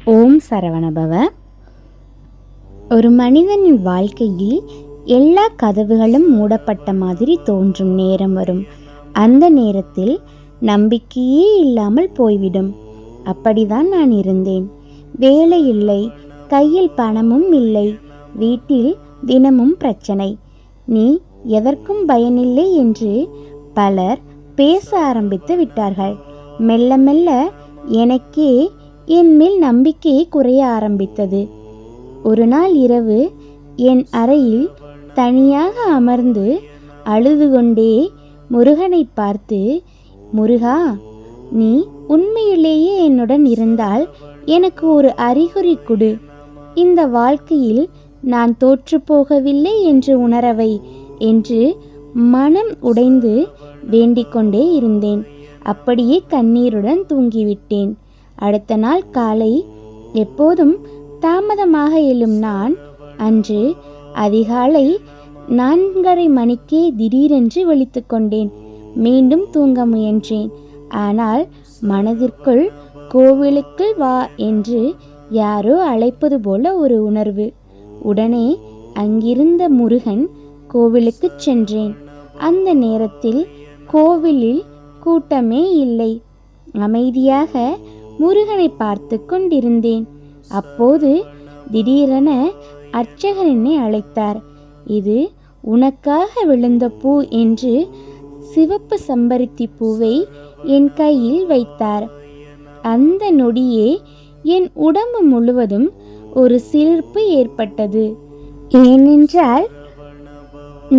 ஓம் சரவணபவ. ஒரு மனிதனின் வாழ்க்கையில் எல்லா கதவுகளும் மூடப்பட்ட மாதிரி தோன்றும் நேரம் வரும். அந்த நேரத்தில் நம்பிக்கையே இல்லாமல் போய்விடும். அப்படிதான் நான் இருந்தேன். வேலை இல்லை, கையில் பணமும் இல்லை, வீட்டில் தினமும் பிரச்சனை. நீ எதற்கும் பயனில்லை என்று பலர் பேச ஆரம்பித்து விட்டார்கள். மெல்ல மெல்ல எனக்கே என் மேல் நம்பிக்கை குறைய ஆரம்பித்தது. ஒரு நாள் இரவு என் அறையில் தனியாக அமர்ந்து அழுது கொண்டே முருகனை பார்த்து, முருகா, நீ உண்மையிலேயே என்னுடன் இருந்தால் எனக்கு ஒரு அறிகுறி கொடு. இந்த வாழ்க்கையில் நான் தோற்று போகவில்லை என்று உணரவை என்று மனம் உடைந்து வேண்டிக் கொண்டே இருந்தேன். அப்படியே கண்ணீருடன் தூங்கிவிட்டேன். அடுத்த நாள் காலை எப்போதும் தாமதமாக எழும் நான் அன்று அதிகாலை 4:30 மணிக்கே திடீரென்று விழித்து கொண்டேன். மீண்டும் தூங்க முயன்றேன். ஆனால் மனதிற்குள் கோவிலுக்குள் வா என்று யாரோ அழைப்பது போல ஒரு உணர்வு. உடனே அங்கிருந்த முருகன் கோவிலுக்கு சென்றேன். அந்த நேரத்தில் கோவிலில் கூட்டமே இல்லை. அமைதியாக முருகனை பார்த்து கொண்டிருந்தேன். அப்போது திடீரென அர்ச்சகர் என்னை அழைத்தார். இது உனக்காக விழுந்த பூ என்று சிவப்பு செம்பருத்தி பூவை என் கையில் வைத்தார். அந்த நொடியே என் உடம்பு முழுவதும் ஒரு சிலிர்ப்பு ஏற்பட்டது. ஏனென்றால்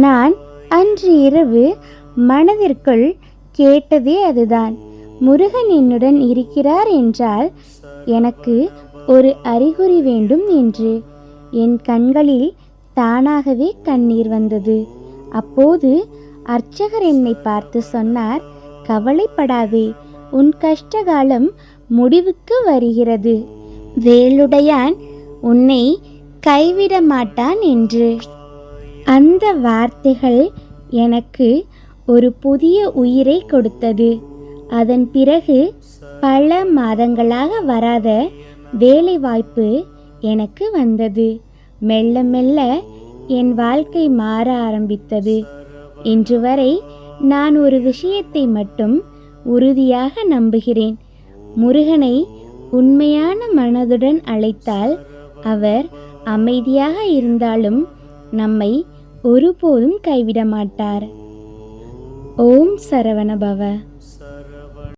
நான் அன்று இரவு மனதிற்குள் கேட்டதே அதுதான். முருகன் என்னுடன் இருக்கிறார் என்றால் எனக்கு ஒரு அறிகுறி வேண்டும் என்று. என் கண்களில் தானாகவே கண்ணீர் வந்தது. அப்போது அர்ச்சகர் என்னை பார்த்து சொன்னார், கவலைப்படாதே, உன் கஷ்டகாலம் முடிவுக்கு வருகிறது. வேலுடையான் உன்னை கைவிட மாட்டான் என்று. அந்த வார்த்தைகள் எனக்கு ஒரு புதிய உயிரை கொடுத்தது. அதன் பிறகு பல மாதங்களாக வராத வேலை வாய்ப்பு எனக்கு வந்தது. மெல்ல மெல்ல என் வாழ்க்கை மாற ஆரம்பித்தது. இன்று வரை நான் ஒரு விஷயத்தை மட்டும் உறுதியாக நம்புகிறேன். முருகனை உண்மையான மனதுடன் அழைத்தால் அவர் அமைதியாக இருந்தாலும் நம்மை ஒருபோதும் கைவிட மாட்டார். ஓம் சரவணபவ.